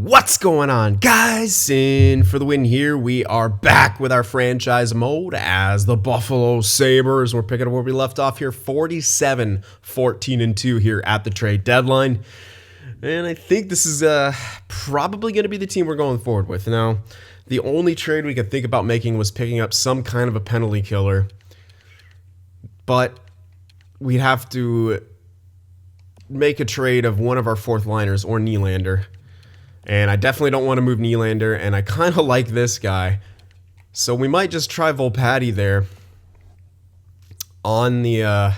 What's going on, guys? Sin for the win here. We are back with our franchise mode as the Buffalo Sabres. We're picking up where we left off here, 47-14-2 here at the trade deadline. And I think this is probably going to be the team we're going forward with. Now, the only trade we could think about making was picking up some kind of a penalty killer. But we'd have to make a trade of one of our fourth liners or Nylander. And I definitely don't want to move Nylander, and I kind of like this guy. So we might just try Volpatty there on the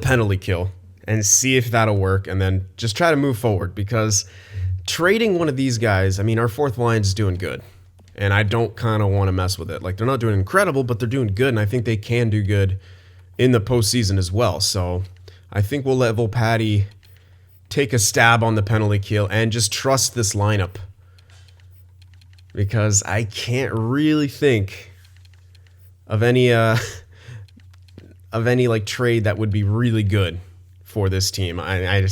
penalty kill and see if that'll work, and then just try to move forward, because trading one of these guys, I mean, our fourth line's doing good, and I don't kind of want to mess with it. Like, they're not doing incredible, but they're doing good, and I think they can do good in the postseason as well. So I think we'll let Volpatty take a stab on the penalty kill and just trust this lineup, because I can't really think of any like trade that would be really good for this team. I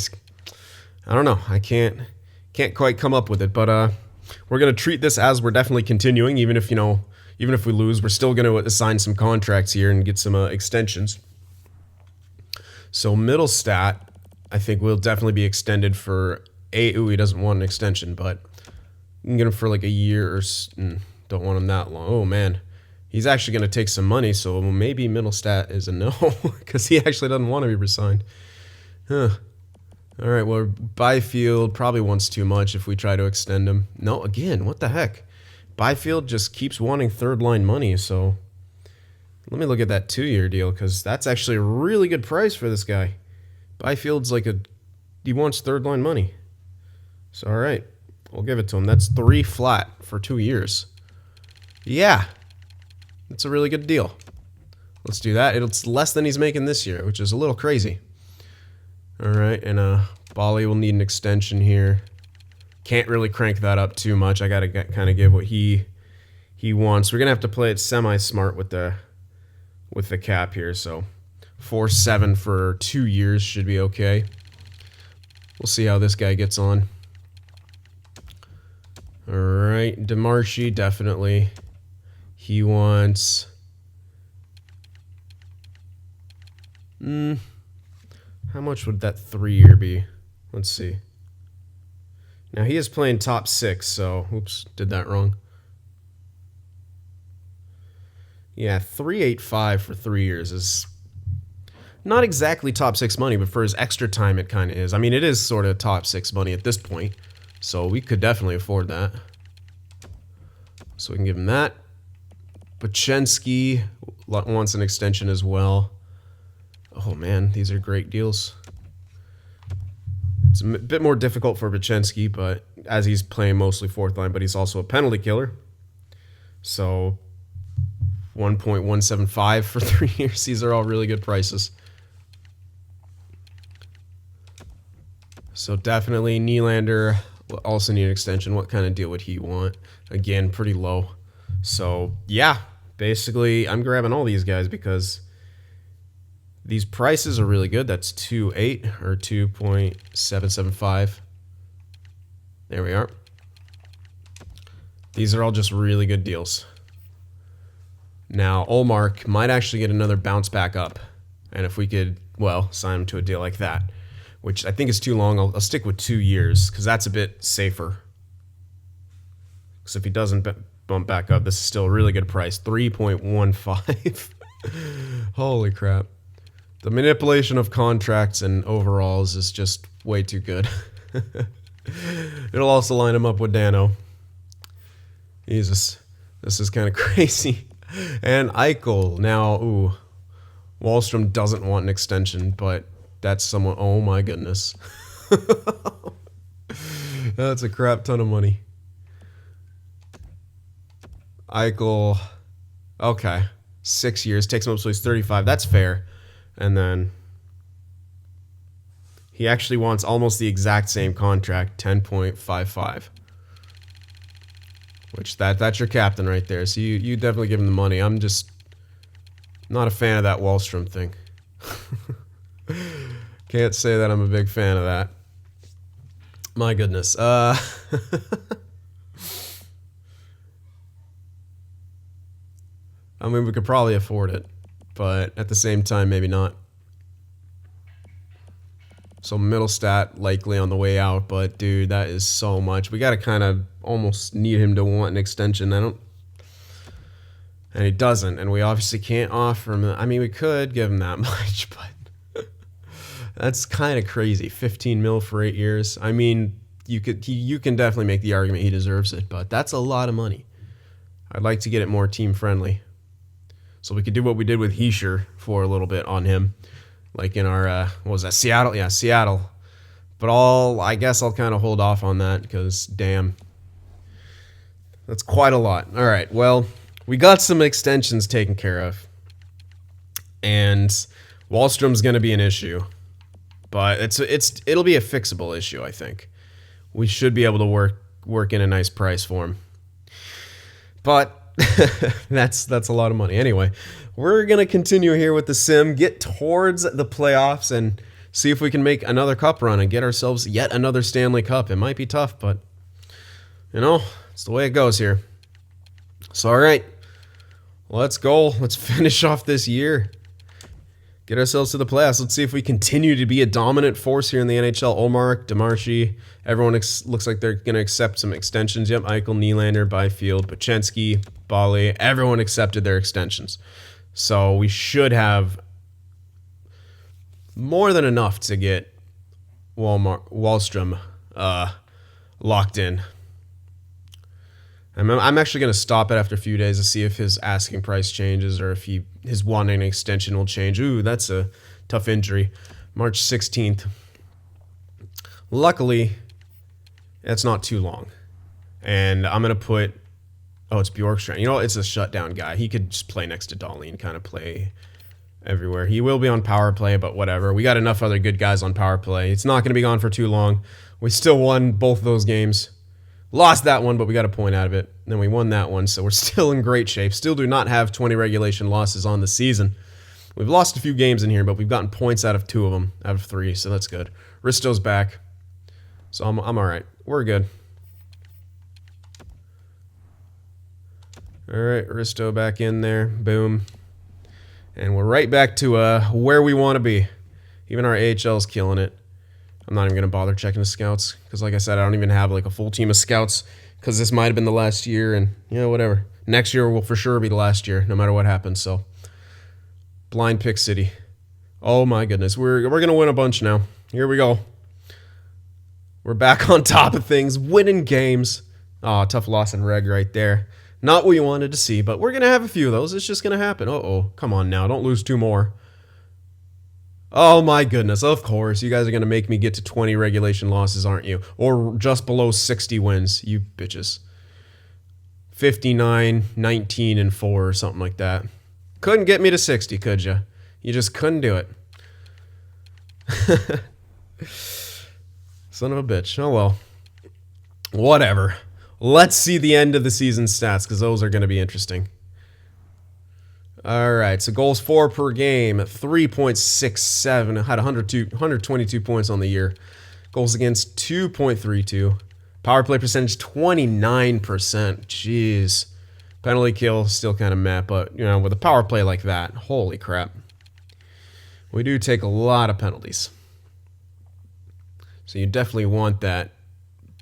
don't know. I can't quite come up with it, but we're gonna treat this as we're definitely continuing, even if we lose, we're still gonna assign some contracts here and get some extensions. So middle stat, I think will definitely be extended for he doesn't want an extension, but you can get him for like a year or don't want him that long. Oh man, he's actually going to take some money, so maybe middle stat is a no because he actually doesn't want to be resigned. Huh. All right, well, Byfield probably wants too much if we try to extend him. No, again, what the heck? Byfield just keeps wanting third line money, so let me look at that 2-year deal, because that's actually a really good price for this guy. Byfield's like he wants third line money. So, all right, we'll give it to him. That's 3 flat for 2 years. Yeah, that's a really good deal. Let's do that. It's less than he's making this year, which is a little crazy. All right, and Bali will need an extension here. Can't really crank that up too much. I gotta kind of give what he wants. We're gonna have to play it semi-smart with the cap here. So 4.7 for 2 years should be okay. We'll see how this guy gets on. All right, DeMarchi, definitely. He wants... how much would that 3-year be? Let's see. Now, he is playing top 6, so... Oops, did that wrong. Yeah, 3.85 for 3 years is... not exactly top 6 money, but for his extra time, it kind of is. I mean, it is sort of top 6 money at this point, so we could definitely afford that. So we can give him that. Pachensky wants an extension as well. Oh man, these are great deals. It's a bit more difficult for Pachensky, but as he's playing mostly fourth line, but he's also a penalty killer. So 1.175 for 3 years. These are all really good prices. So definitely Nylander will also need an extension. What kind of deal would he want? Again, pretty low. So yeah, basically I'm grabbing all these guys because these prices are really good. That's 2.8 or 2.775. There we are. These are all just really good deals. Now, Olmark might actually get another bounce back up. And if we could, well, sign him to a deal like that, which I think is too long, I'll stick with 2 years because that's a bit safer. Because if he doesn't bump back up, this is still a really good price. 3.15. Holy crap. The manipulation of contracts and overalls is just way too good. It'll also line him up with Dano. Jesus, this is kind of crazy. And Eichel. Now, ooh, Wahlstrom doesn't want an extension, but that's someone... oh my goodness. That's a crap ton of money. Eichel, okay, 6 years, takes him up so he's 35. That's fair. And then he actually wants almost the exact same contract, 10.55. Which that's your captain right there. So you definitely give him the money. I'm just not a fan of that Wahlstrom thing. Can't say that I'm a big fan of that. My goodness. I mean, we could probably afford it, but at the same time, maybe not. So middle stat likely on the way out, but dude, that is so much. We got to kind of almost need him to want an extension. And he doesn't, and we obviously can't offer him. I mean, we could give him that much, but that's kind of crazy. 15 mil for 8 years. I mean, you can definitely make the argument he deserves it, but that's a lot of money. I'd like to get it more team friendly. So we could do what we did with Hischier for a little bit on him, like in our what was that, Seattle? Yeah, Seattle. But I guess I'll kind of hold off on that because damn, that's quite a lot. All right, well, we got some extensions taken care of, and Wahlstrom's going to be an issue, but it'll be a fixable issue. I think we should be able to work in a nice price for him, but. that's a lot of money. Anyway, we're going to continue here with the sim, get towards the playoffs, and see if we can make another cup run and get ourselves yet another Stanley Cup. It might be tough, but, you know, it's the way it goes here. So, all right, let's go. Let's finish off this year. Get ourselves to the playoffs. Let's see if we continue to be a dominant force here in the NHL. Omar, Demarchi, everyone looks like they're going to accept some extensions. Yep, Eichel, Nylander, Byfield, Pachenski, Bali. Everyone accepted their extensions. So we should have more than enough to get Wahlstrom locked in. I'm actually going to stop it after a few days to see if his asking price changes or if his wanting an extension will change. Ooh, that's a tough injury. March 16th. Luckily, that's not too long. And I'm going to put... Oh, it's Bjorkstrand. You know, it's a shutdown guy. He could just play next to Dahlin, kind of play everywhere. He will be on power play, but whatever. We got enough other good guys on power play. It's not going to be gone for too long. We still won both of those games. Lost that one, but we got a point out of it. Then we won that one, so we're still in great shape. Still do not have 20 regulation losses on the season. We've lost a few games in here, but we've gotten points out of 2 of them, out of 3, so that's good. Risto's back, so I'm all right. We're good. All right, Risto back in there. Boom. And we're right back to where we want to be. Even our AHL's killing it. I'm not even going to bother checking the scouts because, like I said, I don't even have like a full team of scouts because this might have been the last year and, you know, whatever. Next year will for sure be the last year no matter what happens. So, blind pick city. Oh, my goodness. We're going to win a bunch now. Here we go. We're back on top of things, winning games. Oh, tough loss in reg right there. Not what you wanted to see, but we're going to have a few of those. It's just going to happen. Uh-oh. Come on now. Don't lose 2 more. Oh my goodness, of course. You guys are going to make me get to 20 regulation losses, aren't you? Or just below 60 wins, you bitches. 59, 19, and 4 or something like that. Couldn't get me to 60, could you? You just couldn't do it. Son of a bitch. Oh well. Whatever. Let's see the end of the season stats, because those are going to be interesting. All right, so goals for per game, 3.67. Had 122 points on the year. Goals against, 2.32. Power play percentage, 29%. Jeez. Penalty kill, still kind of meh, but, you know, with a power play like that, holy crap. We do take a lot of penalties. So you definitely want that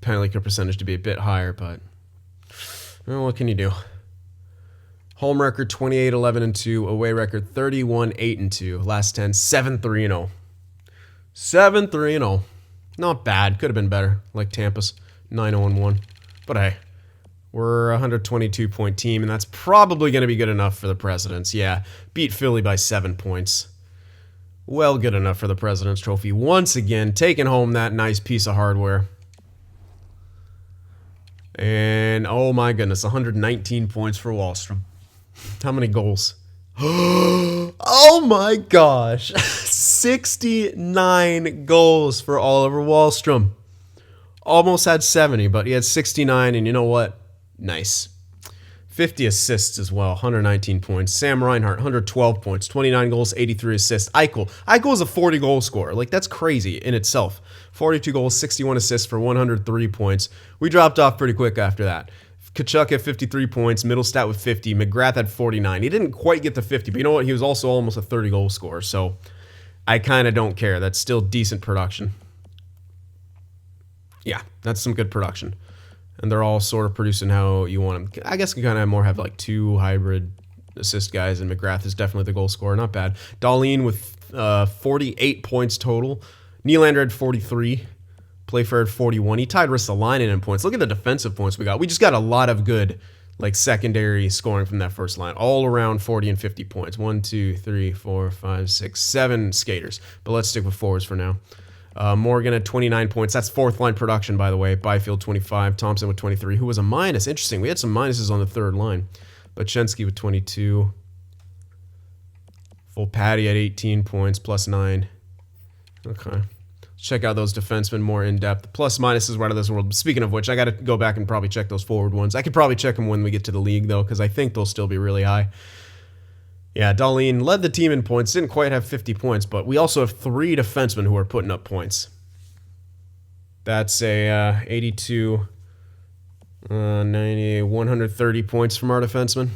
penalty kill percentage to be a bit higher, but, well, what can you do? Home record 28-11-2, away record 31-8-2. Last 10 7-3-0. 7-3-0. Not bad. Could have been better, like Tampa's 9-0-1. But hey, we're a 122-point team, and that's probably going to be good enough for the Presidents. Yeah, beat Philly by 7 points. Well, good enough for the President's Trophy. Once again, taking home that nice piece of hardware. And oh my goodness, 119 points for Wahlstrom. How many goals? Oh my gosh. 69 goals for Oliver Wahlstrom. Almost had 70, but he had 69, and you know what? Nice. 50 assists as well, 119 points. Sam Reinhart, 112 points, 29 goals, 83 assists. Eichel is a 40-goal scorer. Like, that's crazy in itself. 42 goals, 61 assists for 103 points. We dropped off pretty quick after that. Kachuk had 53 points, Middlestat with 50, McGrath had 49. He didn't quite get to 50, but you know what? He was also almost a 30-goal scorer, so I kind of don't care. That's still decent production. Yeah, that's some good production. And they're all sort of producing how you want them. I guess you kind of more have like two hybrid assist guys, and McGrath is definitely the goal scorer. Not bad. Dahlin with 48 points total. Nylander had 43. Playfair had 41. He tied Ristolainen in points. Look at the defensive points we got. We just got a lot of good like secondary scoring from that first line. All around 40 and 50 points. 1, 2, 3, 4, 5, 6, 7 skaters. But let's stick with forwards for now. Morgan at 29 points. That's fourth line production, by the way. Byfield 25. Thompson with 23, who was a minus. Interesting. We had some minuses on the third line. Bachensky with 22. Full Patty at 18 points, plus 9. Okay. Check out those defensemen more in depth. The plus minuses were out of this world. Speaking of which, I got to go back and probably check those forward ones. I could probably check them when we get to the league, though, because I think they'll still be really high. Yeah, Dahlin led the team in points. Didn't quite have 50 points, but we also have 3 defensemen who are putting up points. That's a 82, 90, 130 points from our defenseman.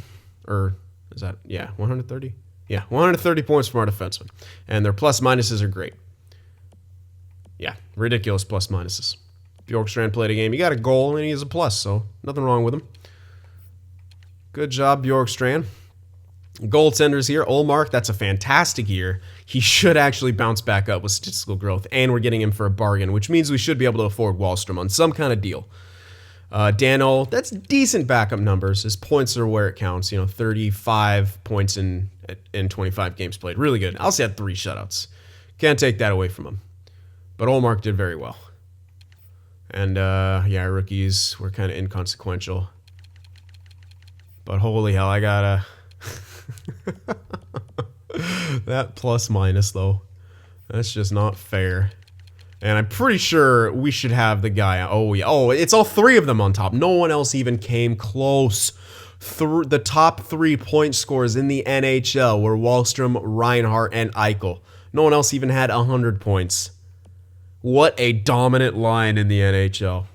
Or is that, yeah, 130? Yeah, 130 points from our defenseman. And their plus minuses are great. Yeah, ridiculous plus minuses. Bjorkstrand played a game. He got a goal, and he has a plus, so nothing wrong with him. Good job, Bjorkstrand. Goaltenders here. Ullmark, that's a fantastic year. He should actually bounce back up with statistical growth, and we're getting him for a bargain, which means we should be able to afford Wahlstrom on some kind of deal. Dano, that's decent backup numbers. His points are where it counts. 35 points in 25 games played. Really good. Also had 3 shutouts. Can't take that away from him. But Ullmark did very well. And, yeah, rookies were kind of inconsequential. But holy hell, I gotta... that plus minus, though. That's just not fair. And I'm pretty sure we should have the guy... Oh, yeah. Oh, it's all 3 of them on top. No one else even came close. The top 3 point scorers in the NHL were Wahlstrom, Reinhart, and Eichel. No one else even had 100 points. What a dominant line in the NHL.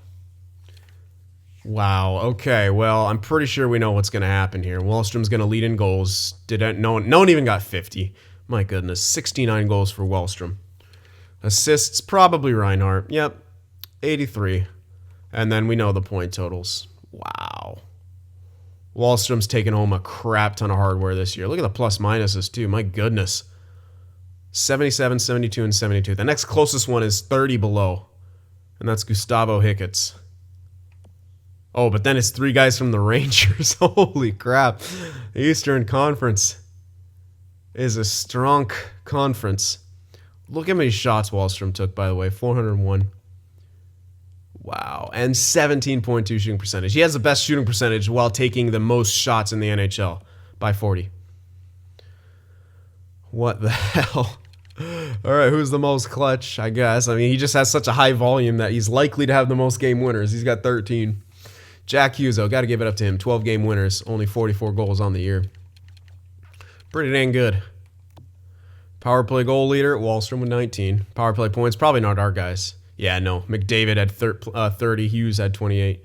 Wow. Okay. Well, I'm pretty sure we know what's going to happen here. Wahlstrom's going to lead in goals. No one even got 50. My goodness. 69 goals for Wahlstrom. Assists, probably Reinhart. Yep. 83. And then we know the point totals. Wow. Wahlstrom's taken home a crap ton of hardware this year. Look at the plus minuses, too. My goodness. 77, 72, and 72. The next closest one is 30 below. And that's Gustavo Hicketts. Oh, but then it's 3 guys from the Rangers. Holy crap. The Eastern Conference is a strong conference. Look how many shots Wahlstrom took, by the way. 401. Wow. And 17.2 shooting percentage. He has the best shooting percentage while taking the most shots in the NHL by 40. What the hell? All right, who's the most clutch, I guess? I mean, he just has such a high volume that he's likely to have the most game winners. He's got 13. Jack Hughes, though, got to give it up to him. 12 game winners, only 44 goals on the year. Pretty dang good. Power play goal leader, Wahlstrom with 19. Power play points, probably not our guys. Yeah, no. McDavid had 30. Hughes had 28.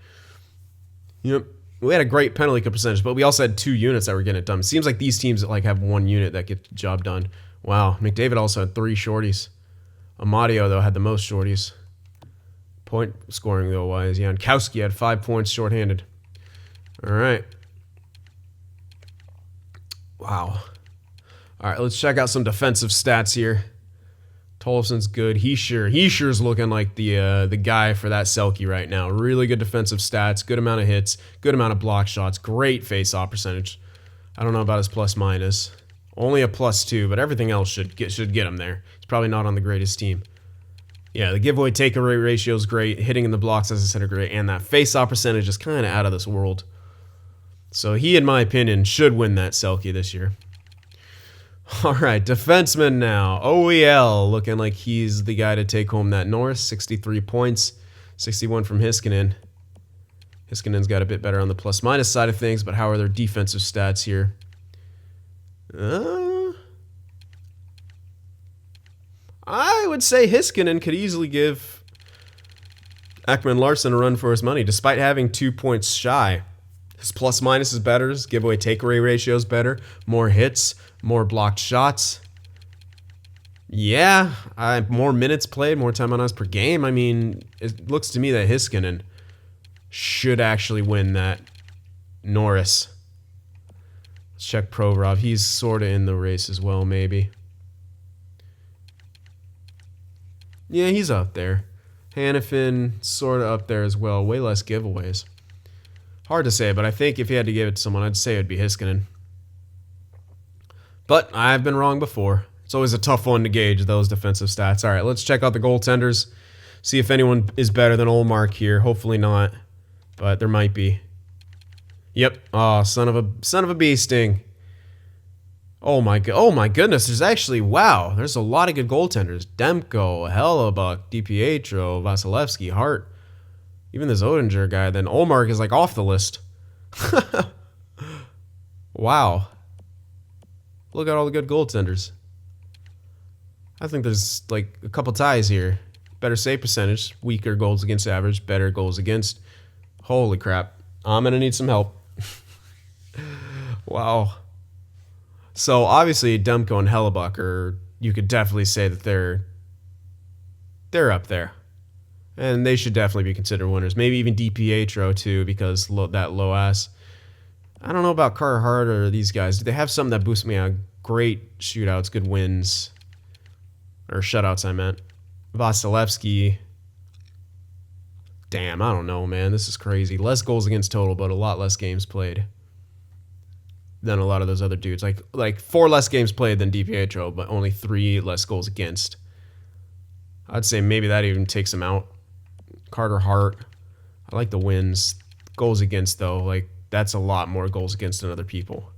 Yep. We had a great penalty kill percentage, but we also had 2 units that were getting it done. It seems like these teams have 1 unit that get the job done. Wow. McDavid also had 3 shorties. Amadio, though, had the most shorties. Point scoring, though, wise. Jankowski had 5 points shorthanded. All right. Wow. All right, let's check out some defensive stats here. Tolson's good. He sure is looking like the guy for that Selke right now. Really good defensive stats, good amount of hits, good amount of block shots, great face-off percentage. I don't know about his plus minus. Only a +2, but everything else should get him there. He's probably not on the greatest team. Yeah, the giveaway takeaway ratio is great. Hitting in the blocks, as I said, are great, and that face-off percentage is kind of out of this world. So he, in my opinion, should win that Selke this year. All right, defenseman now. OEL looking like he's the guy to take home that Norris. 63 points, 61 from Heiskanen. Hiskinen's got a bit better on the plus-minus side of things, but how are their defensive stats here? I would say Hiskinen could easily give Ekman-Larsson a run for his money, despite having 2 points shy. His plus-minus is better, his giveaway takeaway ratio is better, more hits, more blocked shots. Yeah, more minutes played, more time on ice per game. I mean, it looks to me that Hiskinen should actually win that Norris. Let's check Provorov. He's sort of in the race as well, maybe. Yeah, he's up there. Hannafin, sort of up there as well. Way less giveaways. Hard to say, but I think if you had to give it to someone, I'd say it would be Hiskinen. But I've been wrong before. It's always a tough one to gauge those defensive stats. All right, let's check out the goaltenders. See if anyone is better than Ullmark here. Hopefully not, but there might be. Yep. Oh, son of a bee sting. Oh my goodness. There's actually, wow. There's a lot of good goaltenders. Demko, Hellebuck, DiPietro, Vasilevsky, Hart. Even this Oettinger guy. Then Ullmark is like off the list. Wow. Look at all the good goaltenders. I think there's like a couple ties here. Better save percentage, weaker goals against average, better goals against. Holy crap. I'm going to need some help. Wow. So obviously Demko and Hellebuck are, you could definitely say that they're up there. And they should definitely be considered winners. Maybe even DiPietro too, because that low ass. I don't know about Carter Hart or these guys. Do they have something that boosts me out? Great shootouts, good wins. Or shutouts, I meant. Vasilevsky. Damn, I don't know, man. This is crazy. Less goals against total, but a lot less games played than a lot of those other dudes. Like 4 less games played than DiPietro, but only 3 less goals against. I'd say maybe that even takes him out. Carter Hart. I like the wins. Goals against, though, like that's a lot more goals against than other people.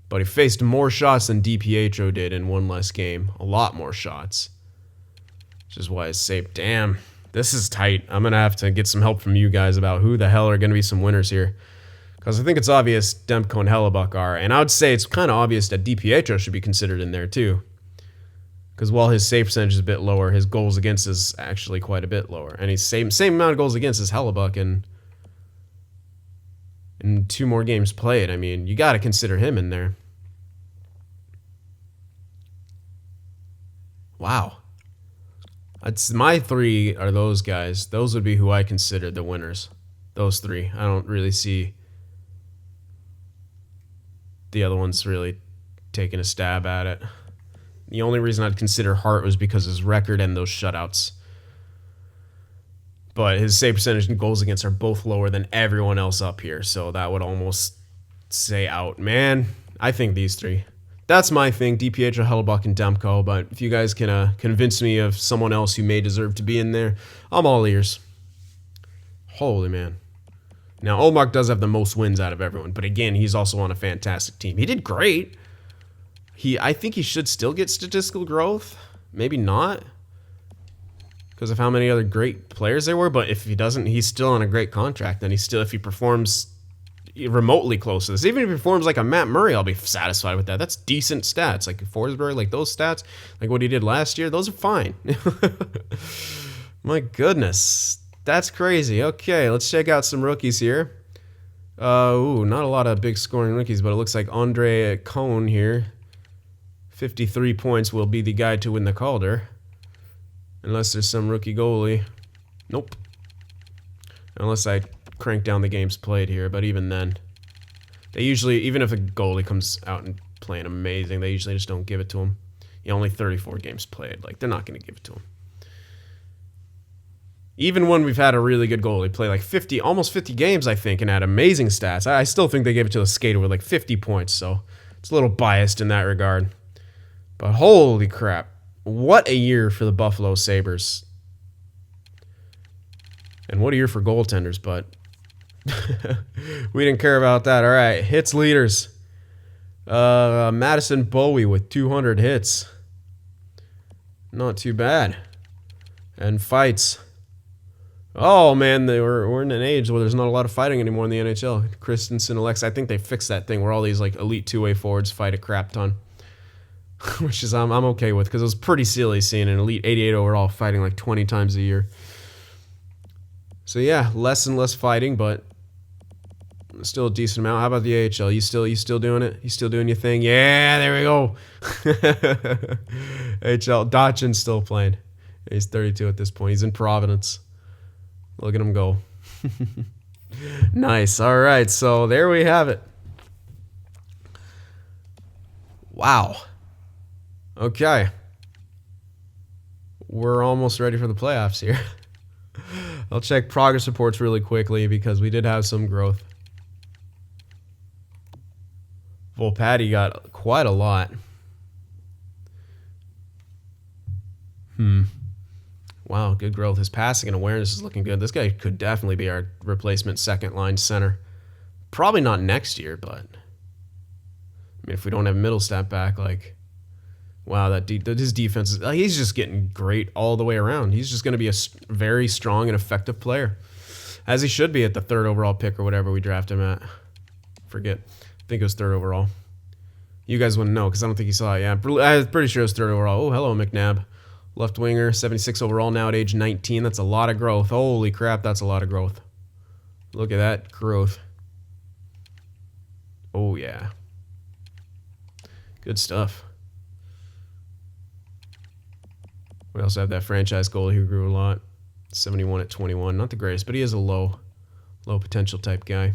But he faced more shots than DiPietro did in 1 less game. A lot more shots. Which is why I say, damn, this is tight. I'm going to have to get some help from you guys about who the hell are going to be some winners here. Because I think it's obvious Demko and Hellebuck are. And I would say it's kind of obvious that DiPietro should be considered in there too. Because while his save percentage is a bit lower, his goals against is actually quite a bit lower. And he's same amount of goals against as Hellebuck and in 2 more games played. I mean, you got to consider him in there. Wow. My 3 are those guys. Those would be who I consider the winners. Those 3. I don't really see the other ones really taking a stab at it. The only reason I'd consider Hart was because of his record and those shutouts. But his save percentage and goals against are both lower than everyone else up here. So that would almost say out. Man, I think these 3. That's my thing, DiPietro, Hellebuck, and Demko. But if you guys can convince me of someone else who may deserve to be in there, I'm all ears. Holy man. Now, Ullmark does have the most wins out of everyone. But again, he's also on a fantastic team. He did great. I think he should still get statistical growth. Maybe not. Because of how many other great players there were. But if he doesn't, he's still on a great contract. And if he performs remotely close to this, even if he performs like a Matt Murray, I'll be satisfied with that. That's decent stats. Like Forsberg, like those stats, like what he did last year, those are fine. My goodness. That's crazy. Okay, let's check out some rookies here. Not a lot of big scoring rookies, but it looks like Andre Cohn here. 53 points will be the guy to win the Calder. Unless there's some rookie goalie. Nope. Unless I crank down the games played here, but even then. They usually, even if a goalie comes out and playing amazing, they usually just don't give it to him. Only 34 games played. Like, they're not going to give it to him. Even when we've had a really good goalie play like almost 50 games, I think, and had amazing stats, I still think they gave it to a skater with like 50 points, so it's a little biased in that regard. But holy crap. What a year for the Buffalo Sabres. And what a year for goaltenders, but we didn't care about that. All right, hits leaders. Madison Bowie with 200 hits. Not too bad. And fights. Oh man, we're in an age where there's not a lot of fighting anymore in the NHL. Christensen, Alex, I think they fixed that thing where all these like elite two-way forwards fight a crap ton, which is I'm okay with because it was pretty silly seeing an elite 88 overall fighting like 20 times a year. So yeah, less and less fighting, but still a decent amount. How about the AHL? You still doing it? You still doing your thing? Yeah, there we go. AHL, Dotchin's still playing. He's 32 at this point. He's in Providence. Look at him go. Nice. All right, so there we have it. Wow. Okay. We're almost ready for the playoffs here. I'll check progress reports really quickly because we did have some growth. Volpatty got quite a lot. Wow, good growth. His passing and awareness is looking good. This guy could definitely be our replacement second-line center. Probably not next year, but I mean, if we don't have Middlestat back, like, wow, his defense is, he's just getting great all the way around. He's just going to be a very strong and effective player, as he should be at the 3rd overall pick or whatever we draft him at. Forget. I think it was 3rd overall. You guys wouldn't know because I don't think you saw it. Yeah, I'm pretty sure it was 3rd overall. Oh, hello, McNabb. Left winger, 76 overall now at age 19. That's a lot of growth. Holy crap, that's a lot of growth. Look at that growth. Oh, yeah. Good stuff. We also have that franchise goalie who grew a lot. 71 at 21. Not the greatest, but he is a low potential type guy.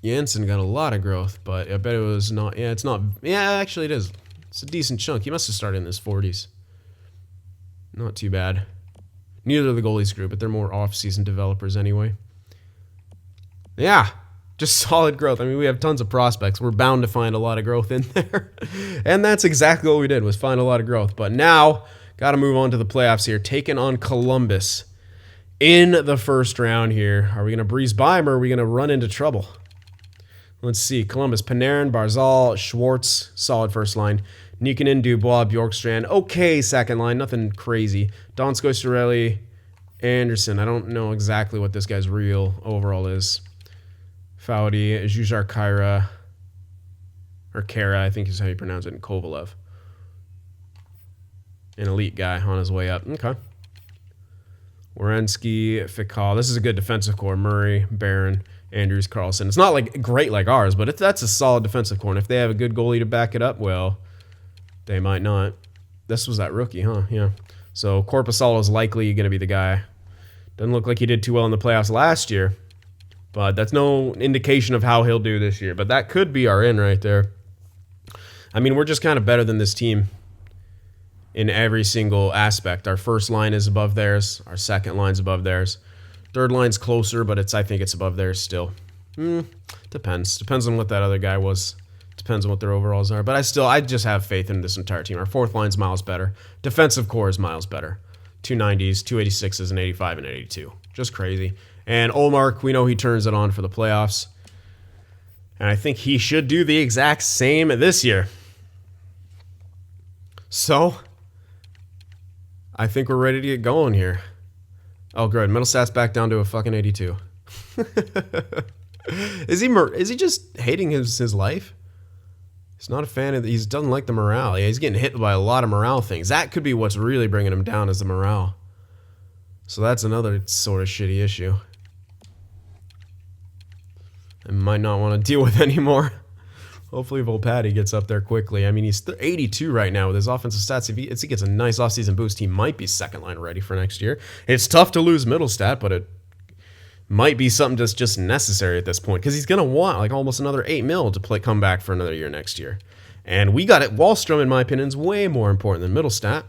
Jansen got a lot of growth, but I bet it was not. Yeah, it's not. Yeah, actually it is. It's a decent chunk. He must have started in his 40s. Not too bad. Neither of the goalies grew, but they're more off-season developers anyway. Yeah, just solid growth. I mean, we have tons of prospects. We're bound to find a lot of growth in there. And that's exactly what we did, was find a lot of growth. But now, got to move on to the playoffs here. Taking on Columbus in the first round here. Are we going to breeze by them or are we going to run into trouble? Let's see. Columbus, Panarin, Barzal, Schwartz, solid first line. Nikkanen, Dubois, Bjorkstrand, okay second line, nothing crazy. Donskoy, Cirelli, Anderson. I don't know exactly what this guy's real overall is. Foudy, Zhujar Khaira, or Kara, I think is how you pronounce it, and Kovalev. An elite guy on his way up. Okay. Werenski, Fikal. This is a good defensive core. Murray, Barron, Andrews, Carlson. It's not like great like ours, but that's a solid defensive core. And if they have a good goalie to back it up, well, they might not. This was that rookie, huh? Yeah. So Korpisalo is likely going to be the guy. Doesn't look like he did too well in the playoffs last year, but that's no indication of how he'll do this year. But that could be our in right there. I mean, we're just kind of better than this team in every single aspect. Our first line is above theirs. Our second line's above theirs. Third line's closer, but I think it's above theirs still. Depends. Depends on what that other guy was. Depends on what their overalls are. But I just have faith in this entire team. Our fourth line's miles better. Defensive core is miles better. 290s, 286s, and 85 and 82. Just crazy. And Olmark, we know he turns it on for the playoffs. And I think he should do the exact same this year. So, I think we're ready to get going here. Oh, good. Middlestat's back down to a fucking 82. Is he just hating his life? He's not a fan of. He doesn't like the morale. Yeah, he's getting hit by a lot of morale things. That could be what's really bringing him down, is the morale. So that's another sort of shitty issue. I might not want to deal with anymore. Hopefully Volpatty gets up there quickly. I mean, he's 82 right now with his offensive stats. If he gets a nice offseason boost, he might be second line ready for next year. It's tough to lose Middlestat, but it might be something that's just necessary at this point because he's going to want like almost another $8 million to come back for another year next year. And we got it. Wallstrom, in my opinion, is way more important than Middlestat.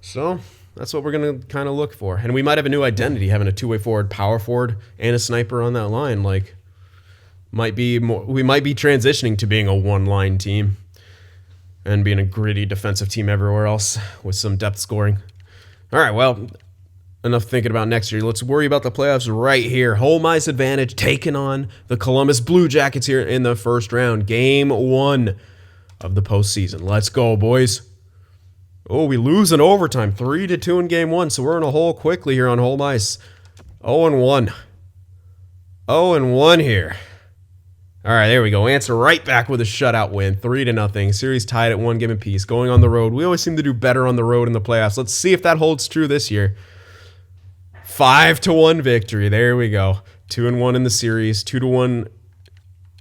So that's what we're going to kind of look for. And we might have a new identity, having a two-way forward, power forward, and a sniper on that line. Like, we might be transitioning to being a one-line team and being a gritty defensive team everywhere else with some depth scoring. All right, well, enough thinking about next year. Let's worry about the playoffs right here. Home ice advantage taking on the Columbus Blue Jackets here in the first round. Game 1 of the postseason. Let's go, boys. Oh, we lose in overtime. 3-2 in game 1, so we're in a hole quickly here on home ice. 0-1. 0-1 here. All right, there we go. Answer right back with a shutout win. 3-0. Series tied at 1 game apiece. Going on the road. We always seem to do better on the road in the playoffs. Let's see if that holds true this year. 5-1 victory. There we go. 2-1 in the series. 2-1.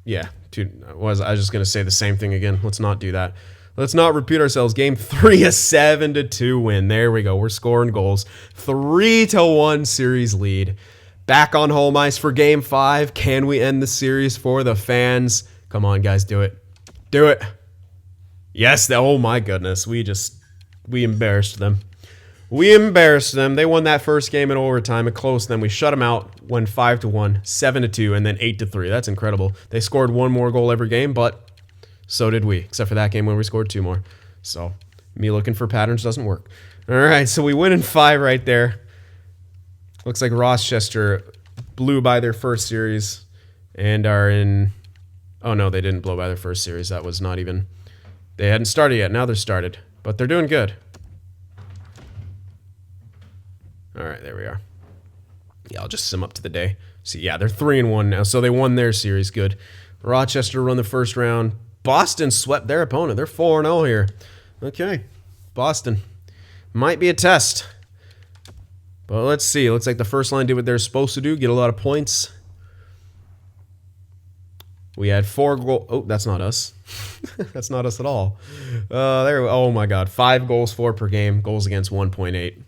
Yeah, I was just going to say the same thing again. Let's not do that. Let's not repeat ourselves. Game 3, a 7-2 win. There we go. We're scoring goals. 3-1 series lead. Back on home ice for Game 5. Can we end the series for the fans? Come on, guys. Do it. Do it. Yes. Oh, my goodness. We embarrassed them. We embarrassed them. They won that first game in overtime. It closed them. We shut them out. Won 5-1, 7-2, and then 8-3. That's incredible. They scored 1 more goal every game, but so did we, except for that game when we scored 2 more. So me looking for patterns doesn't work. All right, so we win in 5 right there. Looks like Rochester blew by their first series and are in... Oh, no, they didn't blow by their first series. That was not even... They hadn't started yet. Now they're started. But they're doing good. All right, there we are. Yeah, I'll just sim up to the day. See, yeah, they're 3-1 now, so they won their series. Good. Rochester won the first round. Boston swept their opponent. They're 4-0 here. Okay, Boston. Might be a test. But let's see. It looks like the first line did what they're supposed to do, get a lot of points. We had 4 goals. Oh, that's not us. That's not us at all. There. Oh, my God. 5 goals, 4 per game. Goals against 1.8.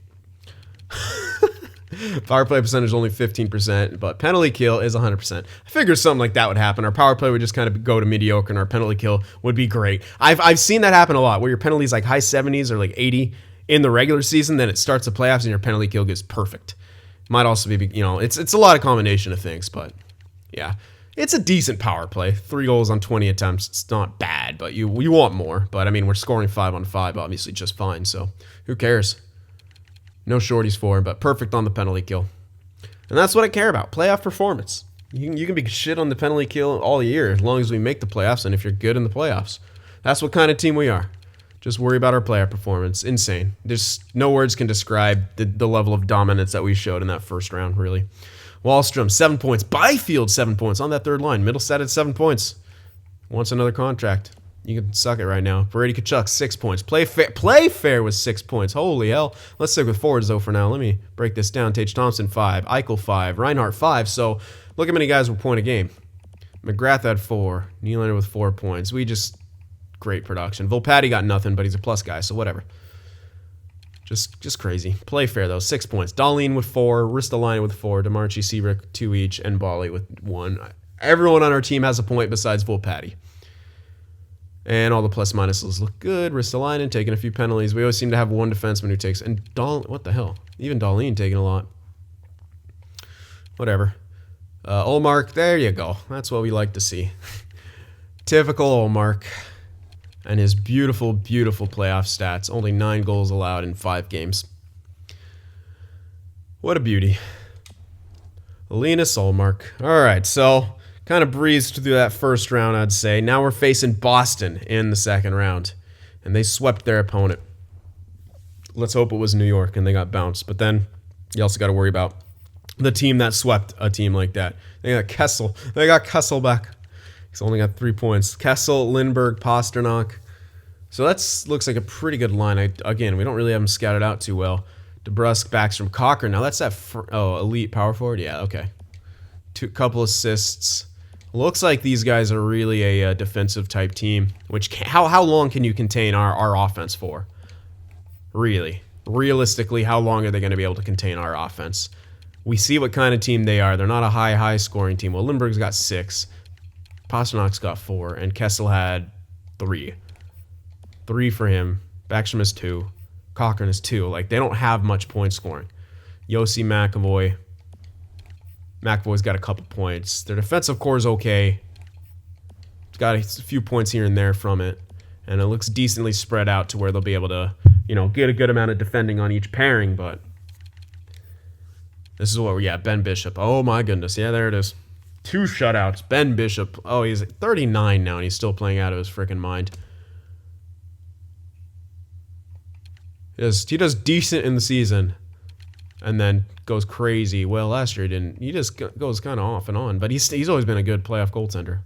Power play percentage only 15%, but penalty kill is 100%. I figured something like that would happen. Our power play would just kind of go to mediocre, and our penalty kill would be great. I've seen that happen a lot, where your penalty is like high 70s or like 80 in the regular season, then it starts the playoffs, and your penalty kill gets perfect. Might also be, you know, it's a lot of combination of things, but yeah, it's a decent power play. 3 goals on 20 attempts. It's not bad, but you want more. But I mean, we're scoring 5 on 5, obviously just fine. So who cares? No shorties for him, but perfect on the penalty kill. And that's what I care about, playoff performance. You can be shit on the penalty kill all year as long as we make the playoffs and if you're good in the playoffs. That's what kind of team we are. Just worry about our playoff performance. Insane. There's no words can describe the level of dominance that we showed in that first round, really. Wallstrom, 7 points. Byfield, 7 points on that third line. Middlestat at 7 points. Wants another contract. You can suck it right now. Brady Tkachuk, 6 points. Play fair with 6 points. Holy hell. Let's stick with forwards, though, for now. Let me break this down. Tage Thompson, 5. Eichel, 5. Reinhart, 5. So look how many guys were point a game. McGrath had 4. Nylander with 4 points. Great production. Volpatti got nothing, but he's a plus guy, so whatever. Just crazy. Play fair, though. 6 points. Dahlin with 4. Ristolainen with 4. DeMarchi, Seabrook, 2 each, and Bali with 1. Everyone on our team has a point besides Volpatti. And all the plus minuses look good. Ristolainen taking a few penalties. We always seem to have one defenseman who takes... And what the hell? Even Dahlin taking a lot. Whatever. Olmark, there you go. That's what we like to see. Typical Olmark. And his beautiful, beautiful playoff stats. Only 9 goals allowed in 5 games. What a beauty. Linus Olmark. All right, so... kind of breezed through that first round, I'd say. Now we're facing Boston in the second round. And they swept their opponent. Let's hope it was New York and they got bounced. But then you also got to worry about the team that swept a team like that. They got Kessel. They got Kessel back. He's only got 3 points. Kessel, Lindbergh, Pasternak. So that looks like a pretty good line. Again, we don't really have them scouted out too well. DeBrusk, Backstrom, Cochran. Now that's that elite power forward? Yeah, okay. Couple assists. Looks like these guys are really a defensive type team. How long can you contain our offense for? Really? Realistically, how long are they going to be able to contain our offense? We see what kind of team they are. They're not a high scoring team. Well, Lindbergh's got 6. Pasternak's got 4. And Kessel had 3. 3 for him. Backstrom has 2. Cochran is 2. Like, they don't have much point scoring. Yossi, McAvoy. McAvoy's got a couple points. Their defensive core is okay. It's got a few points here and there from it. And it looks decently spread out to where they'll be able to, get a good amount of defending on each pairing. But this is what we're Ben Bishop. Oh, my goodness. Yeah, there it is. 2 shutouts. Ben Bishop. Oh, he's 39 now, and he's still playing out of his freaking mind. He does decent in the season, and then goes crazy. Well, last year he didn't. He just goes kind of off and on, but he's always been a good playoff goaltender.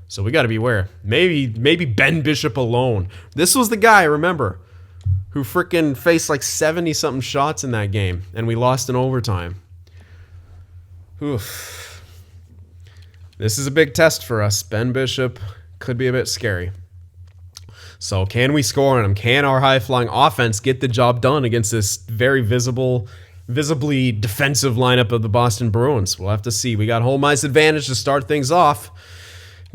So we got to beware. Maybe Ben Bishop alone. This was the guy, remember, who freaking faced like 70-something shots in that game, and we lost in overtime. Oof. This is a big test for us. Ben Bishop could be a bit scary. So can we score on him? Can our high-flying offense get the job done against this very visibly defensive lineup of the Boston Bruins? We'll have to see. We got home ice advantage to start things off.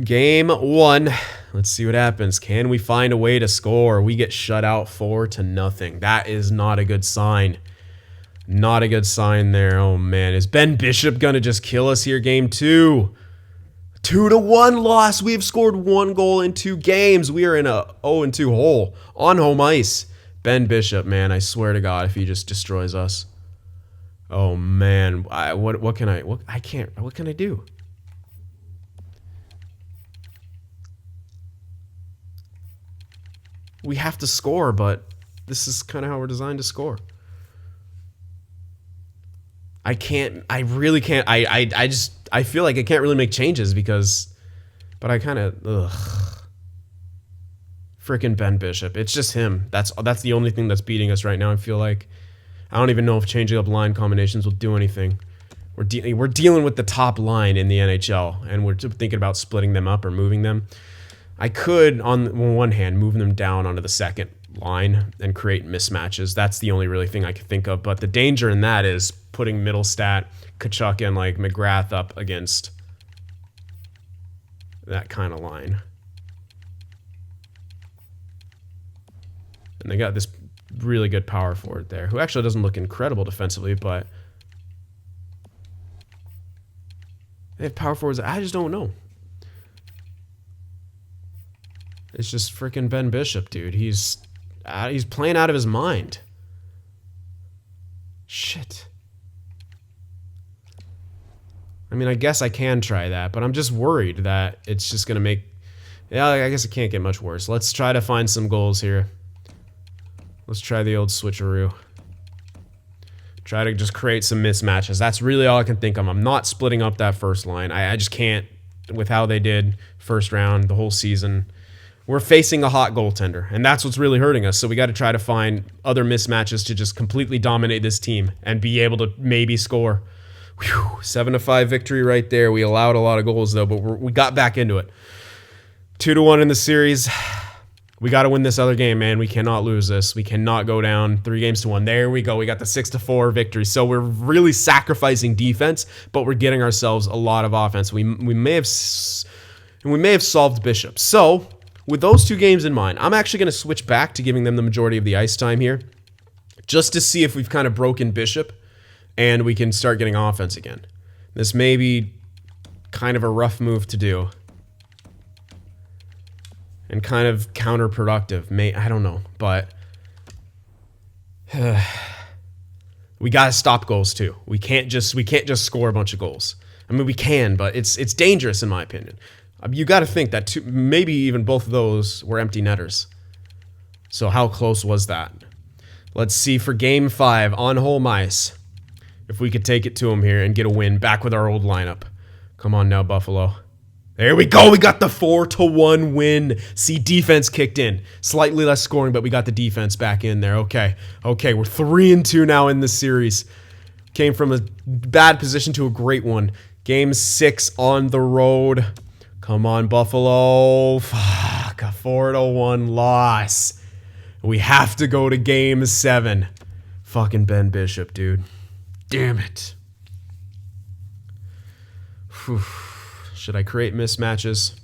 Game 1. Let's see what happens. Can we find a way to score? We get shut out 4-0. That is not a good sign. Not a good sign there. Oh, man. Is Ben Bishop going to just kill us here? Game 2. 2-1 loss. We have scored 1 goal in 2 games. We are in a 0-2 hole on home ice. Ben Bishop, man, I swear to God, if he just destroys us. Oh, man. What can I do? We have to score, but this is kind of how we're designed to score. I really can't. I feel like I can't really make changes but I kind of, freaking Ben Bishop. It's just him. That's the only thing that's beating us right now. I feel like I don't even know if changing up line combinations will do anything. We're dealing with the top line in the NHL, and we're thinking about splitting them up or moving them. I could, on one hand, move them down onto the second line and create mismatches. That's the only really thing I could think of. But the danger in that is putting Middlestat, Kachuk, and like McGrath up against that kind of line. And they got this really good power forward there, who actually doesn't look incredible defensively, but they have power forwards. I just don't know. It's just freaking Ben Bishop, dude. He's playing out of his mind. Shit. I mean, I guess I can try that, but I'm just worried that it's just going to make... Yeah, I guess it can't get much worse. Let's try to find some goals here. Let's try the old switcheroo. Try to just create some mismatches. That's really all I can think of. I'm not splitting up that first line. I just can't with how they did first round, the whole season. We're facing a hot goaltender, and that's what's really hurting us. So we got to try to find other mismatches to just completely dominate this team and be able to maybe score. Whew, 7-5 victory right there. We allowed a lot of goals, though, but we got back into it. 2-1 in the series. We got to win this other game, man. We cannot lose this. We cannot go down 3-1. There we go. We got the 6-4 victory. So we're really sacrificing defense, but we're getting ourselves a lot of offense. We may have solved Bishop. So with those 2 games in mind, I'm actually going to switch back to giving them the majority of the ice time here, just to see if we've kind of broken Bishop and we can start getting offense again. This may be kind of a rough move to do and kind of counterproductive. I don't know, but we got to stop goals too. We can't just score a bunch of goals. I mean, we can, but it's dangerous in my opinion. You got to think that maybe even both of those were empty netters. So how close was that? Let's see for Game 5 on home ice if we could take it to them here and get a win back with our old lineup. Come on now, Buffalo. There we go. We got the 4-1 win. See, defense kicked in. Slightly less scoring, but we got the defense back in there. Okay, we're 3-2 now in this series. Came from a bad position to a great one. Game 6 on the road. Come on, Buffalo. Fuck, a 4-1 loss. We have to go to Game 7. Fucking Ben Bishop, dude. Damn it. Whew. Should I create mismatches?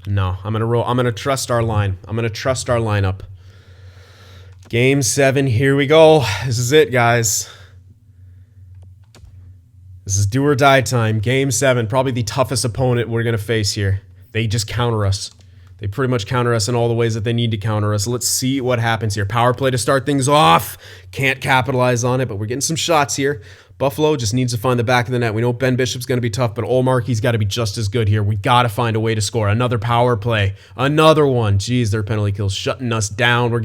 No, I'm gonna roll. I'm gonna trust our line. I'm gonna trust our lineup. Game 7, here we go. This is it, guys. This is do or die time. Game 7, probably the toughest opponent we're gonna face here. They just counter us. They pretty much counter us in all the ways that they need to counter us. Let's see what happens here. Power play to start things off. Can't capitalize on it, but we're getting some shots here. Buffalo just needs to find the back of the net. We know Ben Bishop's going to be tough, but Ullmark, he's got to be just as good here. We got to find a way to score. Another power play. Another one. Jeez, their penalty kills shutting us down. We're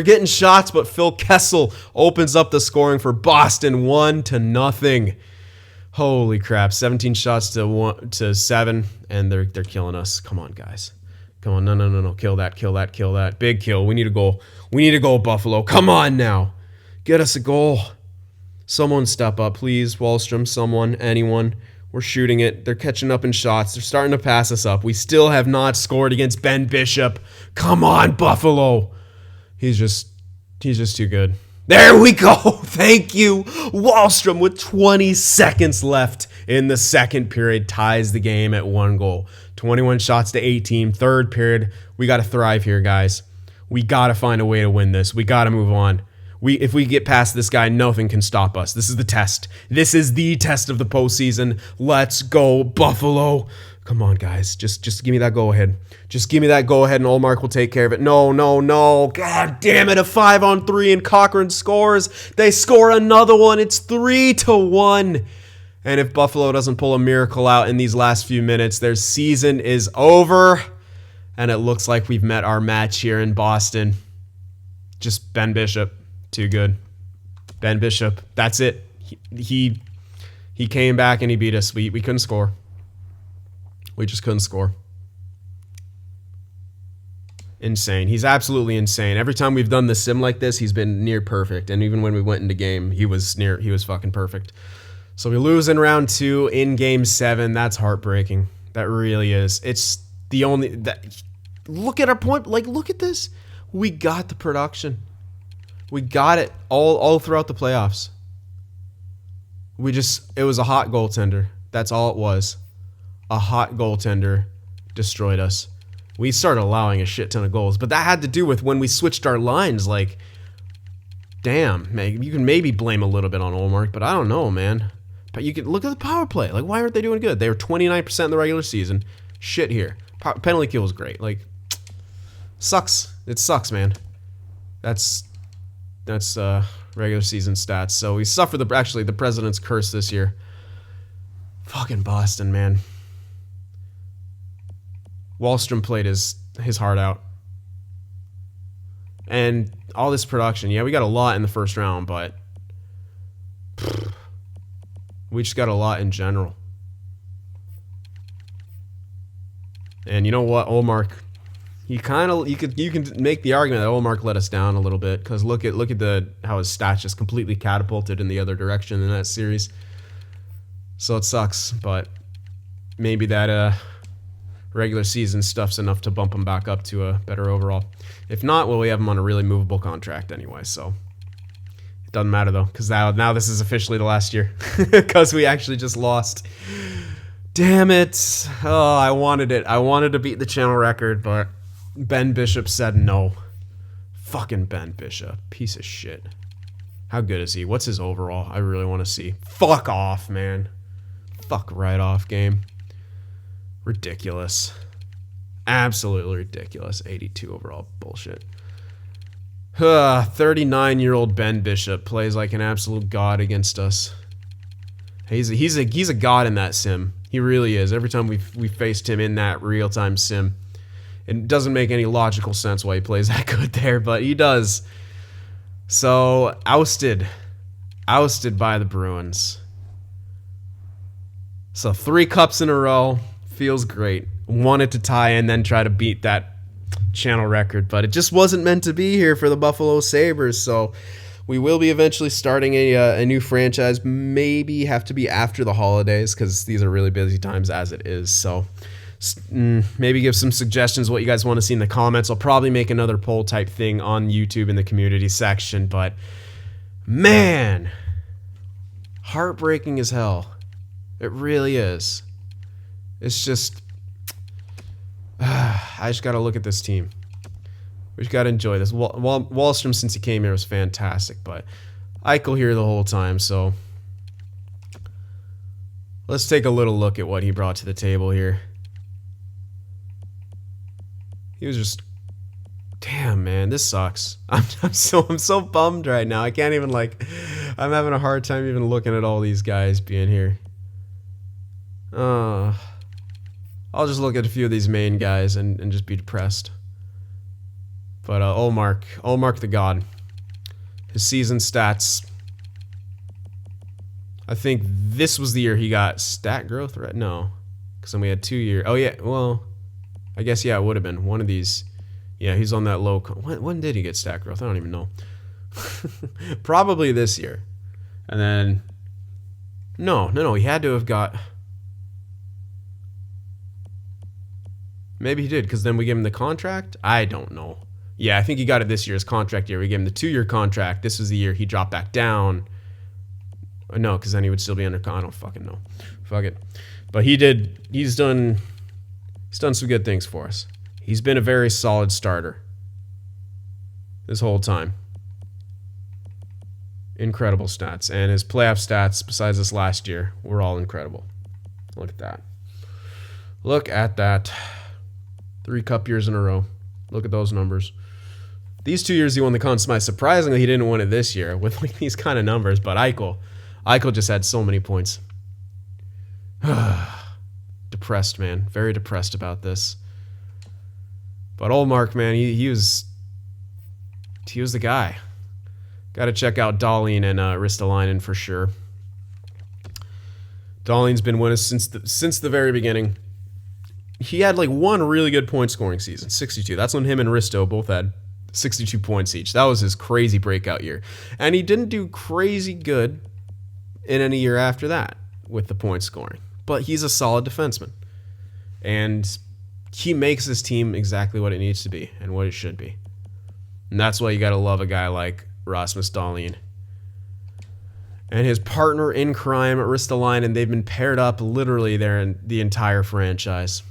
getting shots, but Phil Kessel opens up the scoring for Boston 1-0. Holy crap. 17 shots to 7, and they're killing us. Come on, guys. Come on. No. Kill that. Big kill. We need a goal. We need a goal, Buffalo. Come on now. Get us a goal. Someone step up, please. Wahlstrom, someone, anyone. We're shooting it. They're catching up in shots. They're starting to pass us up. We still have not scored against Ben Bishop. Come on, Buffalo. He's just too good. There we go. Thank you. Wahlstrom with 20 seconds left in the second period ties the game at 1 goal. 21 shots to 18. Third period. We got to thrive here, guys. We got to find a way to win this. We got to move on. If we get past this guy, nothing can stop us. This is the test. This is the test of the postseason. Let's go, Buffalo. Come on, guys. Just give me that go-ahead. Just give me that go-ahead, and Ullmark will take care of it. No. God damn it, a 5-on-3, and Cochran scores. They score another one. It's 3-1. And if Buffalo doesn't pull a miracle out in these last few minutes, their season is over. And it looks like we've met our match here in Boston. Just Ben Bishop. Too good. Ben Bishop. That's it. He came back and he beat us. We couldn't score. We just couldn't score. Insane. He's absolutely insane. Every time we've done the sim like this, he's been near perfect. And even when we went into game, he was fucking perfect. So we lose in round 2 in game 7. That's heartbreaking. That really is. It's the only look at our point. Like, look at this. We got the production. We got it all throughout the playoffs. It was a hot goaltender. That's all it was. A hot goaltender destroyed us. We started allowing a shit ton of goals, but that had to do with when we switched our lines. Like, damn, man, you can maybe blame a little bit on Ullmark, but I don't know, man. But you can look at the power play. Like, why aren't they doing good? They were 29% in the regular season. Shit here. Penalty kill was great. Like, sucks. It sucks, man. That's regular season stats. So we suffer the president's curse this year. Fucking Boston, man. Wahlstrom played his heart out. And all this production. Yeah, we got a lot in the first round, but we just got a lot in general. And you know what, Ullmark, you can make the argument that Ullmark let us down a little bit, because look at how his stats just completely catapulted in the other direction in that series. So it sucks, but maybe that regular season stuff's enough to bump him back up to a better overall. If not, well, we have him on a really movable contract anyway, so it doesn't matter though, because now this is officially the last year, because we actually just lost. Damn it. Oh, I wanted it. I wanted to beat the channel record, but Ben Bishop said no. Fucking Ben Bishop. Piece of shit. How good is he? What's his overall? I really want to see. Fuck off, man. Fuck right off, game. Ridiculous. Absolutely ridiculous. 82 overall. Bullshit. 39-year-old Ben Bishop plays like an absolute god against us. He's a god in that sim. He really is. Every time we faced him in that real-time sim, it doesn't make any logical sense why he plays that good there, but he does. So, ousted by the Bruins. So 3 cups in a row, feels great. Wanted to tie and then try to beat that channel record, but it just wasn't meant to be here for the Buffalo Sabres. So we will be eventually starting a new franchise. Maybe have to be after the holidays, because these are really busy times as it is. So maybe give some suggestions what you guys want to see in the comments. I'll probably make another poll type thing on YouTube in the community section. But man, heartbreaking as hell. It really is. It's just I just got to look at this team. We just got to enjoy this. Wahlstrom, since he came here, was fantastic, but Eichel here the whole time, so let's take a little look at what he brought to the table here. He was just, damn, man, this sucks. I'm so bummed right now. I can't even, like, I'm having a hard time even looking at all these guys being here. I'll just look at a few of these main guys and just be depressed. But Olmark the God. His season stats. I think this was the year he got stat growth, right? No. Because then we had 2 years. Oh, yeah. Well, I guess, yeah, it would have been. One of these. Yeah, he's on that low. When did he get stat growth? I don't even know. Probably this year. And then. No. He had to have got. Maybe he did, because then we gave him the contract? I don't know. Yeah, I think he got it this year, his contract year. We gave him the 2-year contract. This was the year he dropped back down. No, because then he would still be under contract. I don't fucking know. Fuck it. But he's done some good things for us. He's been a very solid starter this whole time. Incredible stats. And his playoff stats, besides this last year, were all incredible. Look at that. Look at that. 3 cup years in a row. Look at those numbers. These 2 years he won the Conn Smythe. Surprisingly, he didn't win it this year with like these kind of numbers. But Eichel just had so many points. Depressed, man. Very depressed about this. But Olmark, man, he was the guy. Got to check out Dahlin and Ristolainen for sure. Dahlin's been with us since the very beginning. He had like one really good point scoring season, 62. That's when him and Risto both had 62 points each. That was his crazy breakout year. And he didn't do crazy good in any year after that with the point scoring. But he's a solid defenseman. And he makes this team exactly what it needs to be and what it should be. And that's why you got to love a guy like Rasmus Dahlin. And his partner in crime, Ristolainen, they've been paired up literally there in the entire franchise.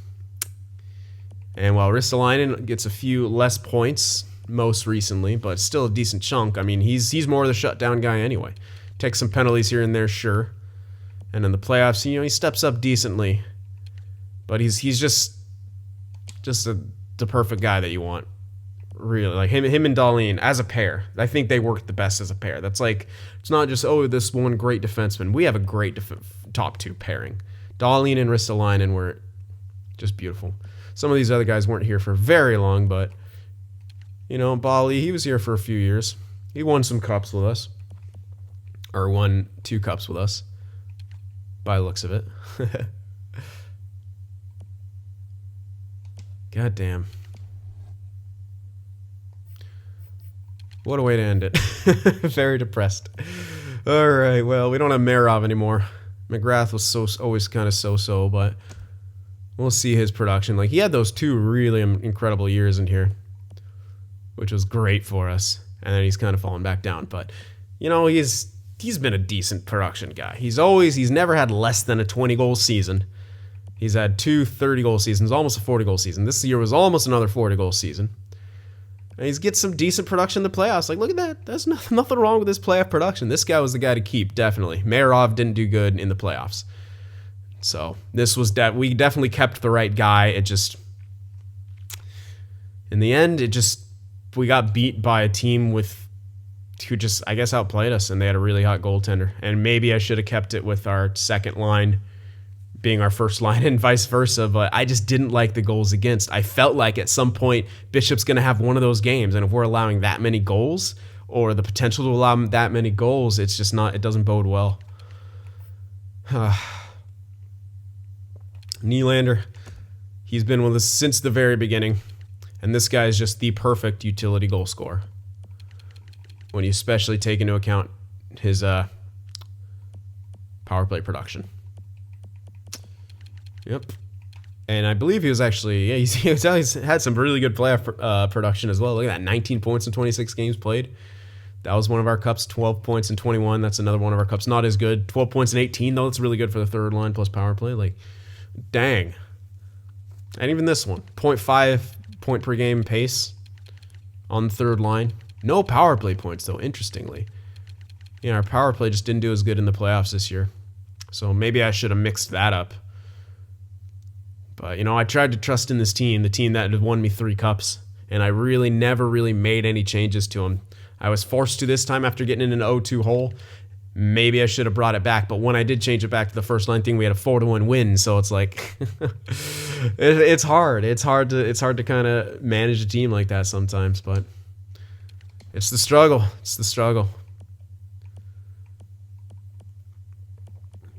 And while Ristolainen gets a few less points most recently, but still a decent chunk, I mean, he's more of the shutdown guy anyway. Takes some penalties here and there, sure. And in the playoffs, he steps up decently. But he's just the perfect guy that you want. Really, like him and Dahlin as a pair. I think they work the best as a pair. That's like, it's not just, oh, this one great defenseman. We have a great top 2 pairing. Dahlin and Ristolainen were just beautiful. Some of these other guys weren't here for very long, but Bali, he was here for a few years. He won some cups with us, or won 2 cups with us, by the looks of it. God damn. What a way to end it. Very depressed. All right, well, we don't have Marov anymore. McGrath was always kind of so-so, but we'll see his production. Like, he had those 2 really incredible years in here, which was great for us. And then he's kind of fallen back down. But, he's been a decent production guy. He's never had less than a 20-goal season. He's had 2 30-goal seasons, almost a 40-goal season. This year was almost another 40-goal season. And he's get some decent production in the playoffs. Like, look at that. There's nothing wrong with his playoff production. This guy was the guy to keep, definitely. Marov didn't do good in the playoffs. So this was we definitely kept the right guy. It just, in the end, we got beat by a team who just, I guess, outplayed us, and they had a really hot goaltender. And maybe I should have kept it with our second line being our first line and vice versa, but I just didn't like the goals against. I felt like at some point Bishop's going to have one of those games, and if we're allowing that many goals or the potential to allow that many goals, it's just not, it doesn't bode well. Nylander, he's been with us since the very beginning, and this guy is just the perfect utility goal scorer. When you especially take into account his power play production. Yep. And I believe he was actually, yeah, he's had some really good playoff production as well. Look at that, 19 points in 26 games played. That was one of our cups, 12 points in 21. That's another one of our cups. Not as good. 12 points in 18, though. That's really good for the third line plus power play. Like, dang. And even this one, 0.5 point per game pace on the third line. No power play points, though, interestingly. Yeah, our power play just didn't do as good in the playoffs this year. So maybe I should have mixed that up. But, I tried to trust in this team, the team that had won me 3 cups, and I really never really made any changes to them. I was forced to this time after getting in an 0-2 hole. Maybe I should have brought it back, but when I did change it back to the first line thing, we had a 4-1 win, so it's like it's hard. It's hard to kind of manage a team like that sometimes, but it's the struggle. It's the struggle.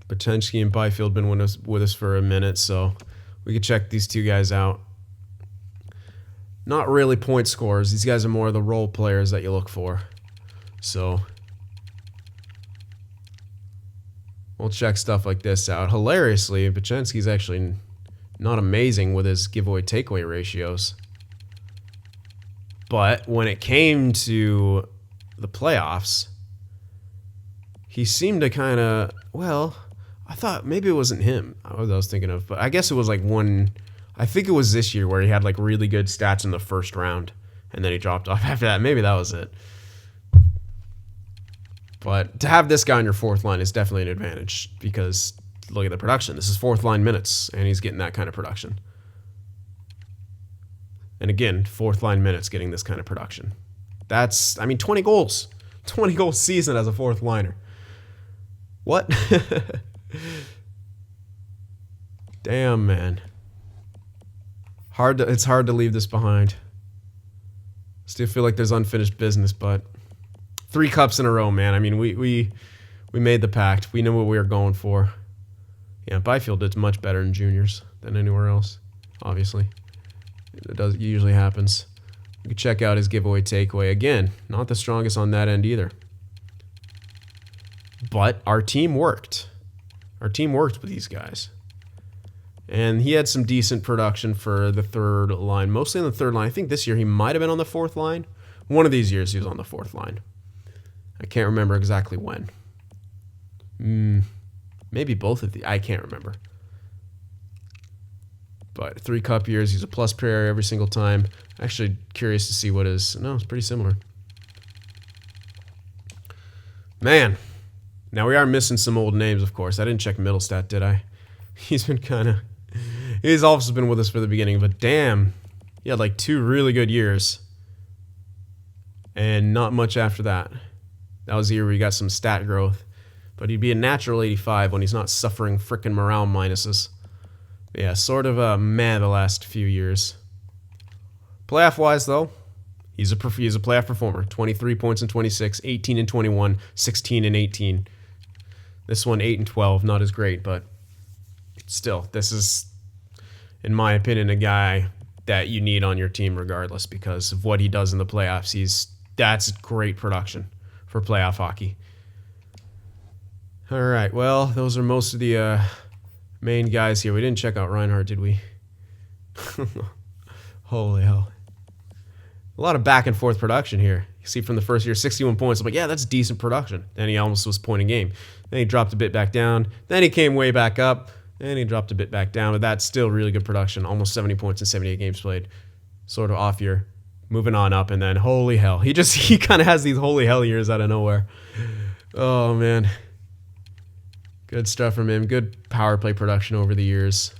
Potentially and Byfield been with us for a minute, so we could check these 2 guys out. Not really point scorers. These guys are more the role players that you look for. So we'll check stuff like this out. Hilariously, Pachenski's actually not amazing with his giveaway takeaway ratios. But when it came to the playoffs, he seemed to kind of, I thought maybe it wasn't him I was thinking of, but I guess it was like I think it was this year where he had like really good stats in the first round and then he dropped off after that. Maybe that was it. But to have this guy on your 4th line is definitely an advantage because look at the production. This is 4th line minutes and he's getting that kind of production. And again, 4th line minutes getting this kind of production. That's, 20 goals. 20 goal season as a 4th liner. What? Damn, man. It's hard to leave this behind. Still feel like there's unfinished business, but 3 cups in a row, man. We made the pact. We know what we were going for. Yeah, Byfield did much better in juniors than anywhere else, obviously. It usually happens. You can check out his giveaway takeaway. Again, not the strongest on that end either. But our team worked. Our team worked with these guys. And he had some decent production for the 3rd line. Mostly on the 3rd line. I think this year he might have been on the 4th line. One of these years he was on the 4th line. I can't remember exactly when. Maybe both of the. I can't remember. But 3 cup years, he's a plus player every single time. Actually curious to see what his. No, it's pretty similar. Man. Now we are missing some old names, of course. I didn't check Middlestat, did I? He's also been with us for the beginning, but damn, he had like 2 really good years. And not much after that. That was the year where he got some stat growth. But he'd be a natural 85 when he's not suffering frickin' morale minuses. But yeah, sort of a meh the last few years. Playoff-wise, though, he's a playoff performer. 23 points in 26, 18 and 21, 16 and 18. This one, 8 and 12, not as great, but still, this is, in my opinion, a guy that you need on your team regardless because of what he does in the playoffs. That's great production for playoff hockey. All right, well, those are most of the main guys here. We didn't check out Reinhardt, did we? Holy hell. A lot of back and forth production here. You see from the first year, 61 points. I'm like, yeah, that's decent production. Then he almost was point a game. Then he dropped a bit back down. Then he came way back up. Then he dropped a bit back down. But that's still really good production. Almost 70 points in 78 games played. Sort of off year. Moving on up. And then, holy hell. He kind of has these holy hell years out of nowhere. Oh, man. Good stuff from him. Good power play production over the years.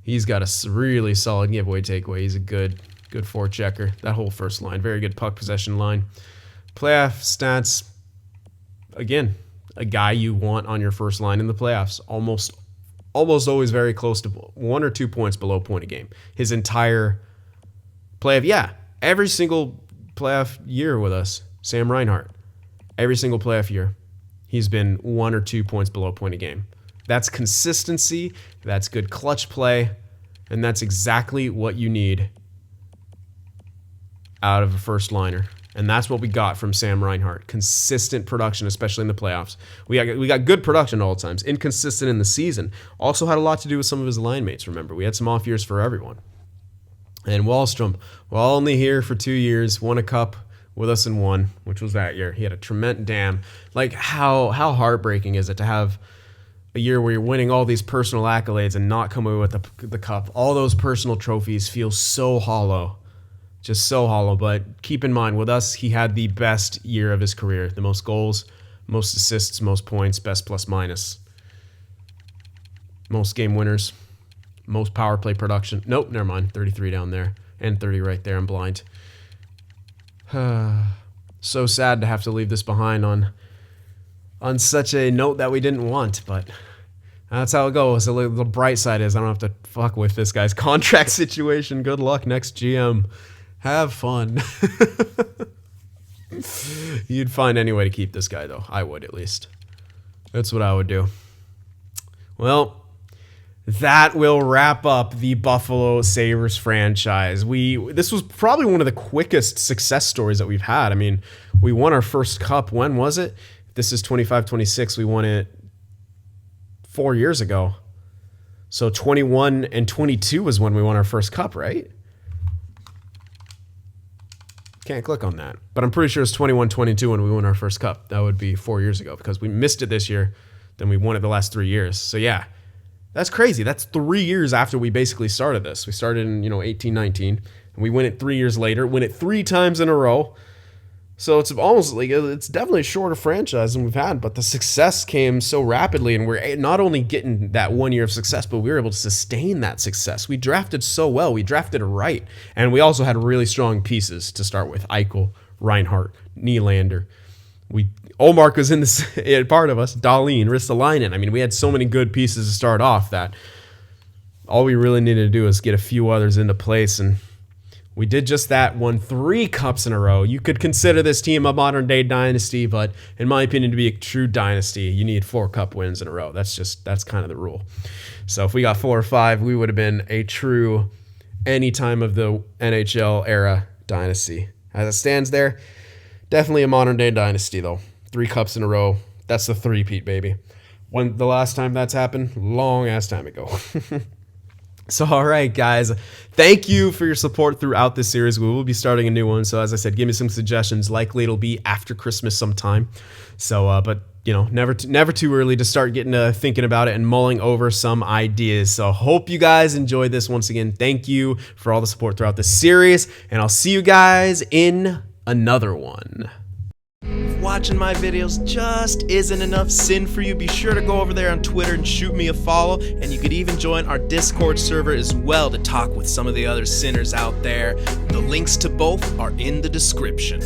He's got a really solid giveaway takeaway. He's a good forechecker. That whole first line. Very good puck possession line. Playoff stats. Again, a guy you want on your first line in the playoffs. Almost always very close to 1 or 2 points below point a game. His entire playoff. Yeah, every single playoff year with us. Sam Reinhart. Every single playoff year. He's been 1 or 2 points below point a game. That's consistency. That's good clutch play. And that's exactly what you need out of a first liner. And that's what we got from Sam Reinhart. Consistent production, especially in the playoffs. We got good production all the times. Inconsistent in the season. Also had a lot to do with some of his line mates, remember. We had some off years for everyone. And Wahlstrom, well, only here for 2 years, won a cup with us in one, which was that year. He had a tremendous damn. Like, how heartbreaking is it to have a year where you're winning all these personal accolades and not come away with the cup? All those personal trophies feel so hollow. Just so hollow. But keep in mind, with us, he had the best year of his career. The most goals, most assists, most points, best plus minus. Most game winners. most power play production. Nope, never mind. 33 down there and 30 right there. I'm blind. So sad to have to leave this behind on such a note that we didn't want, but that's how it goes. The bright side is I don't have to fuck with this guy's contract situation. Good luck next GM. Have fun. You'd find any way to keep this guy, though. I would, at least. That's what I would do. Well, that will wrap up the Buffalo Sabres franchise. This was probably one of the quickest success stories that we've had. I mean, we won our first cup. When was it? This is 25-26. We won it 4 years ago. So 21 and 22 was when we won our first cup, right? Can't click on that. But I'm pretty sure it's 21-22 when we won our first cup. That would be 4 years ago because we missed it this year. Then we won it the last 3 years. So yeah, that's crazy. That's 3 years after we basically started this. We started in 18-19, and we win it 3 years later. Win it 3 times in a row. So it's almost like it's definitely a shorter franchise than we've had, but the success came so rapidly, and we're not only getting that 1 year of success, but we were able to sustain that success. We drafted so well. We drafted right, and we also had really strong pieces to start with. Eichel, Reinhart, Nylander. Olmark was in this part of us. Dahlin, Ristolainen. I mean, we had so many good pieces to start off that all we really needed to do is get a few others into place, and we did just that, won 3 cups in a row. You could consider this team a modern-day dynasty, but in my opinion, to be a true dynasty, you need 4 cup wins in a row. That's kind of the rule. So if we got 4 or 5, we would have been a true, any time of the NHL era dynasty. As it stands there, definitely a modern-day dynasty, though. 3 cups in a row. That's the three-peat, baby. When the last time that's happened? Long-ass time ago. So, all right, guys, thank you for your support throughout this series. We will be starting a new one. So, as I said, give me some suggestions. Likely it'll be after Christmas sometime. So, but, never too early to start getting thinking about it and mulling over some ideas. So, hope you guys enjoyed this. Once again, thank you for all the support throughout the series. And I'll see you guys in another one. Watching my videos just isn't enough sin for you, be sure to go over there on Twitter and shoot me a follow, and you could even join our Discord server as well to talk with some of the other sinners out there. The links to both are in the description.